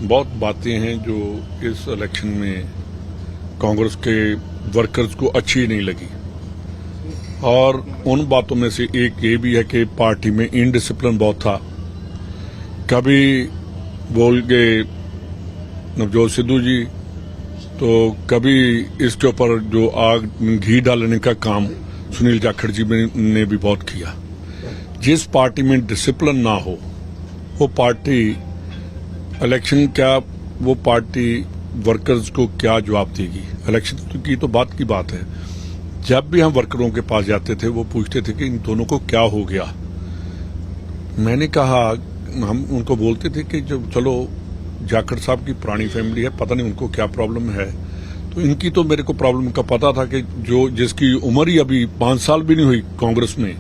बहुत बातें हैं जो इस इलेक्शन में कांग्रेस के वर्कर्स को अच्छी नहीं लगी और उन बातों में से एक ये भी है कि पार्टी में इनडिसिप्लिन बहुत था। कभी बोल गए नवजोत सिद्धू जी तो कभी इसके ऊपर जो आग घी डालने का काम सुनील जाखड़ जी ने भी बहुत किया। जिस पार्टी में डिसिप्लिन ना हो वो पार्टी इलेक्शन क्या, वो पार्टी वर्कर्स को क्या जवाब देगी। इलेक्शन की तो बात की बात है। जब भी हम वर्करों के पास जाते थे वो पूछते थे कि इन दोनों को क्या हो गया। मैंने कहा, हम उनको बोलते थे कि जो चलो जाखड़ साहब की पुरानी फैमिली है, पता नहीं उनको क्या प्रॉब्लम है। तो इनकी तो मेरे को प्रॉब्लम का पता था कि जो जिसकी उम्र ही अभी 5 साल भी नहीं हुई कांग्रेस में,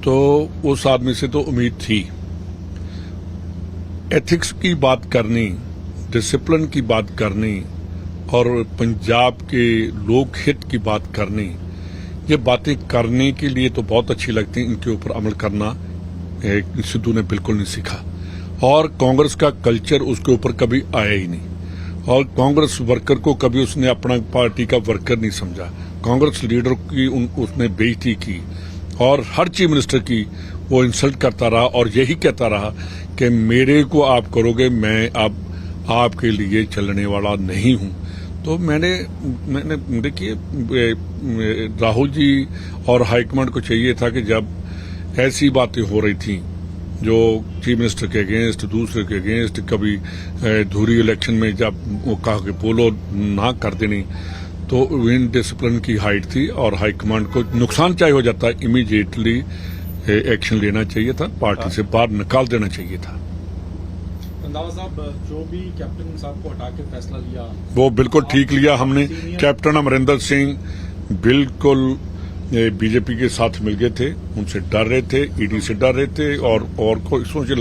तो उस आदमी से तो उम्मीद थी। एथिक्स की बात करनी, डिसिप्लिन की बात करनी और पंजाब के लोक हित की बात करनी, ये बातें करने के लिए तो बहुत अच्छी लगती हैं। इनके ऊपर अमल करना सिद्धू ने बिल्कुल नहीं सीखा और कांग्रेस का कल्चर उसके ऊपर कभी आया ही नहीं और कांग्रेस वर्कर को कभी उसने अपना पार्टी का वर्कर नहीं समझा। कांग्रेस लीडर की उसने बेइज्जती की और हर चीफ मिनिस्टर की वो इंसल्ट करता रहा और यही कहता रहा कि मेरे को आप करोगे, मैं अब आपके लिए चलने वाला नहीं हूं। तो मैंने देखिए, राहुल जी और हाईकमांड को चाहिए था कि जब ऐसी बातें हो रही थी जो चीफ मिनिस्टर के अगेंस्ट, दूसरे के अगेंस्ट, कभी धुरी इलेक्शन में जब वो कहा कि बोलो ना कर देनी, तो इन डिसिप्लिन की हाइट थी और हाईकमांड को नुकसान चाहे हो जाता, इमीडिएटली एक्शन लेना चाहिए था, पार्टी से बाहर निकाल देना चाहिए था। रंधावा साहब, जो भी कैप्टन साहब को हटा के फैसला लिया वो बिल्कुल ठीक लिया हमने। कैप्टन अमरिंदर सिंह बिल्कुल बीजेपी के साथ मिल गए थे, उनसे डर रहे थे, ईडी से डर रहे थे और कोई से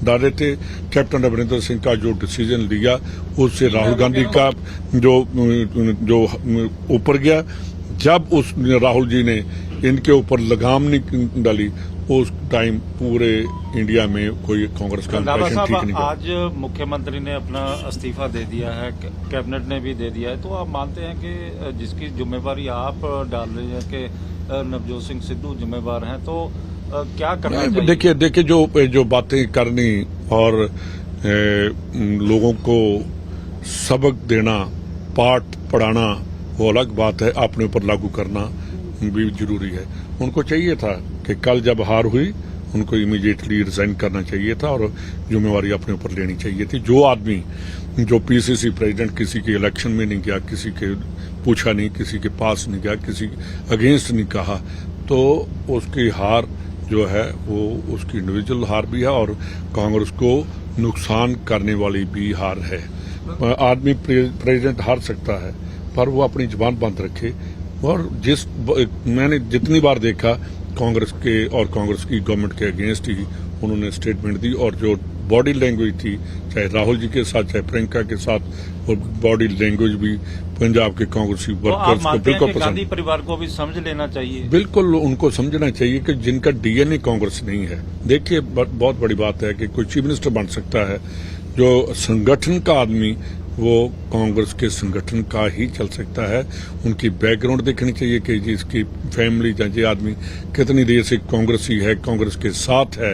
डर रहे थे। कैप्टन अमरिंदर सिंह का जो डिसीजन लिया उससे राहुल गांधी का जो ऊपर गया। जब उस राहुल जी ने इनके ऊपर लगाम नहीं डाली उस टाइम पूरे इंडिया में कोई कांग्रेस का इंप्रेशन ठीक नहीं। आज मुख्यमंत्री ने अपना इस्तीफा दे दिया है, कैबिनेट ने भी दे दिया है, तो आप मानते हैं कि जिसकी जिम्मेवारी आप डाल रहे हैं कि नवजोत सिंह सिद्धू जिम्मेवार हैं, तो क्या करना चाहिए? देखिए जो बातें करनी और लोगों को सबक देना, पाठ पढ़ाना वो अलग बात है, अपने ऊपर लागू करना भी जरूरी है। उनको चाहिए था कि कल जब हार हुई उनको इमीडिएटली रिजाइन करना चाहिए था और जिम्मेवारी अपने ऊपर लेनी चाहिए थी। जो आदमी जो पीसीसी प्रेसिडेंट किसी के इलेक्शन में नहीं गया, किसी के पूछा नहीं, किसी के पास नहीं गया, किसी अगेंस्ट नहीं कहा, तो उसकी हार जो है वो उसकी इंडिविजुअल हार भी है और कांग्रेस को नुकसान करने वाली भी हार है। आदमी प्रेसिडेंट हार सकता है पर वो अपनी जुबान बंद रखे। और मैंने जितनी बार देखा कांग्रेस के और कांग्रेस की गवर्नमेंट के अगेंस्ट ही उन्होंने स्टेटमेंट दी और जो बॉडी लैंग्वेज थी, चाहे राहुल जी के साथ चाहे प्रियंका के साथ, और बॉडी लैंग्वेज भी पंजाब के कांग्रेसी वर्कर्स को बिल्कुल पसंद। गांधी परिवार को भी समझ लेना चाहिए। बिल्कुल उनको समझना चाहिए कि जिनका डीएनए कांग्रेस नहीं है। देखिए बहुत बड़ी बात है कि कोई चीफ मिनिस्टर बन सकता है, जो संगठन का आदमी वो कांग्रेस के संगठन का ही चल सकता है। उनकी बैकग्राउंड देखनी चाहिए कि जिसकी फैमिली या आदमी कितनी देर से कांग्रेसी है, कांग्रेस के साथ है,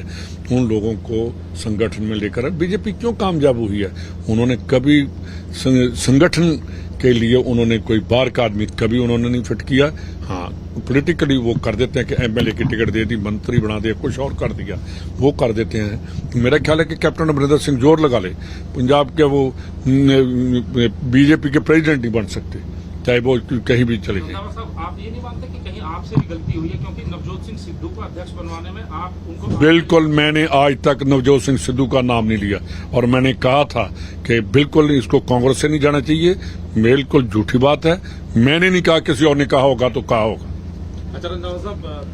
उन लोगों को संगठन में लेकर है। बीजेपी क्यों कामयाब हुई है? उन्होंने कभी संगठन के लिए उन्होंने कोई बाहर का आदमी कभी उन्होंने नहीं फिट किया। हाँ, पॉलिटिकली वो कर देते हैं कि एमएलए की टिकट दे दी, मंत्री बना दिया, कुछ और कर दिया, वो कर देते हैं। मेरा ख्याल है कि कैप्टन अमरिंदर सिंह जोर लगा ले, पंजाब के वो बीजेपी के प्रेसिडेंट नहीं बन सकते, चाहे वो कहीं भी चले जाए। आप ये नहीं मानते कि कहीं आपसे भी गलती हुई है, क्योंकि नवजोत सिंह सिद्धू को अध्यक्ष बनवाने में आप उनको? बिल्कुल, मैंने आज तक नवजोत सिंह सिद्धू का नाम नहीं लिया और मैंने कहा था कि बिल्कुल इसको कांग्रेस से नहीं जाना चाहिए। बिल्कुल झूठी बात है, मैंने नहीं कहा, किसी और ने कहा होगा तो कहा होगा। अच्छा रंधावा साहब,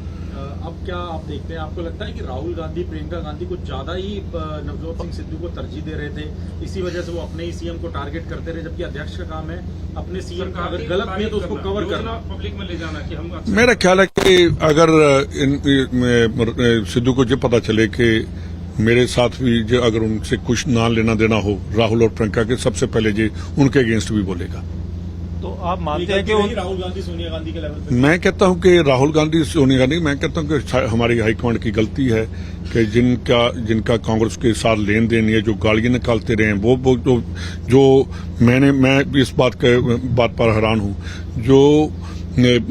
अब क्या आप देखते हैं, आपको लगता है कि राहुल गांधी, प्रियंका गांधी कुछ ज्यादा ही नवजोत सिंह सिद्धू को तरजीह दे रहे थे, इसी वजह से वो अपने ही सीएम को टारगेट करते रहे, जबकि अध्यक्ष का काम है अपने सीएम का अगर गलत भी है तो उसको कवर करना, पब्लिक में ले जाना कि हम। मेरा ख्याल है कि अगर सिद्धू को ये पता चले कि मेरे साथ भी जो अगर उनसे कुछ ना लेना देना हो राहुल और प्रियंका के, सबसे पहले जो उनके अगेंस्ट भी बोलेगा। तो आप मानते ये हैं कि गलती राहुल गांधी सोनिया गांधी के लेवल पे? मैं कहता हूं कि राहुल गांधी सोनिया गांधी, मैं कहता हूं कि हमारी हाईकमांड की गलती है कि जिनका कांग्रेस के साथ लेन देन है, जो गालियां निकालते रहे हैं, वो जो मैं इस बात पर हैरान हूं, जो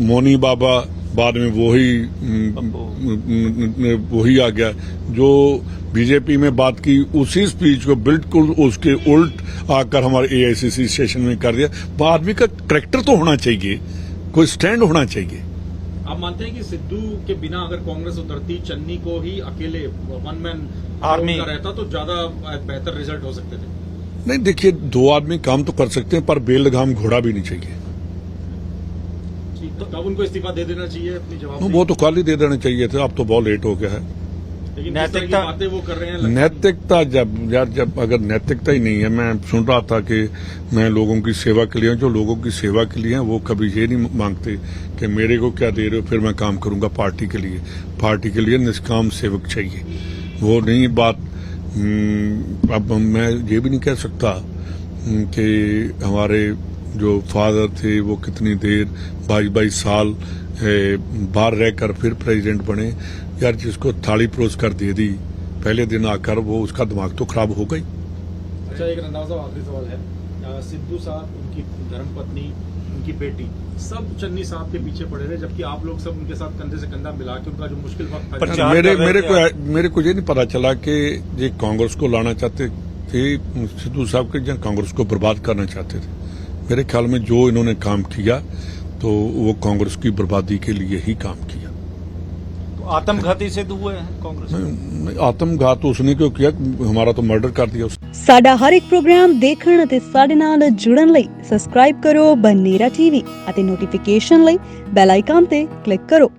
मौनी बाबा बाद में वही आ गया, जो बीजेपी में बात की उसी स्पीच को बिल्कुल उसके उल्ट आकर हमारे एआईसीसी सेशन में कर दिया। वो आदमी का करैक्टर तो होना चाहिए, कोई स्टैंड होना चाहिए। आप मानते हैं कि सिद्धू के बिना अगर कांग्रेस उतरती, चन्नी को ही अकेले वन मैन आर्मी का रहता तो ज्यादा बेहतर रिजल्ट हो सकते थे? नहीं, देखिए, दो आदमी काम तो कर सकते हैं, पर बेलगाम घोड़ा भी नहीं चाहिए। तो कब उनको इस्तीफा दे देना चाहिए अपनी जवाब? वो तो कल ही दे देना चाहिए थे, अब तो बहुत लेट हो गया है। लेकिन नैतिकता बातें वो कर रहे हैं, नैतिकता जब अगर नैतिकता ही नहीं है, मैं सुन रहा था कि मैं लोगों की सेवा के लिए, जो लोगों की सेवा के लिए हैं वो कभी ये नहीं मांगते कि मेरे को क्या दे रहे हो, फिर मैं काम करूंगा पार्टी के लिए। पार्टी के लिए निष्काम सेवक चाहिए, वो नहीं बात। अब मैं ये भी नहीं कह सकता कि हमारे जो फादर थे वो कितनी देर 22 साल बाहर रहकर फिर प्रेसिडेंट बने। यार, जिसको थाली परोस कर दे दी पहले दिन आकर, वो उसका दिमाग तो खराब हो गई। अच्छा, एक रंधावा साहब आखिरी सवाल है। सिद्धू साहब, उनकी धर्मपत्नी, उनकी बेटी, सब चन्नी साहब के पीछे पड़े रहे, जबकि आप लोग सब उनके साथ कंधे से कंधा मिला के उनका जो मुश्किल वक्त प्रचार मेरे को ये नहीं पता चला कि ये कांग्रेस को लाना चाहते थे सिद्धू साहब के, या कांग्रेस को बर्बाद करना चाहते थे। मेरे ख्याल में जो इन्होंने काम किया तो वो कांग्रेस की बर्बादी के लिए ही काम किया। तो आत्मघाती सिद्ध हुए हैं कांग्रेस? आत्मघात उसने क्यों किया, हमारा तो मर्डर कर दिया उसने। ਸਾਡਾ ਹਰ ਇੱਕ ਪ੍ਰੋਗਰਾਮ ਦੇਖਣ ਅਤੇ ਸਾਡੇ ਨਾਲ ਜੁੜਨ ਲਈ ਸਬਸਕ੍ਰਾਈਬ ਕਰੋ ਬਨੇਰਾ ਟੀਵੀ ਅਤੇ ਨੋਟੀਫਿਕੇਸ਼ਨ ਲਈ ਬੈਲ ਆਈਕਨ ਤੇ ਕਲਿੱਕ ਕਰੋ।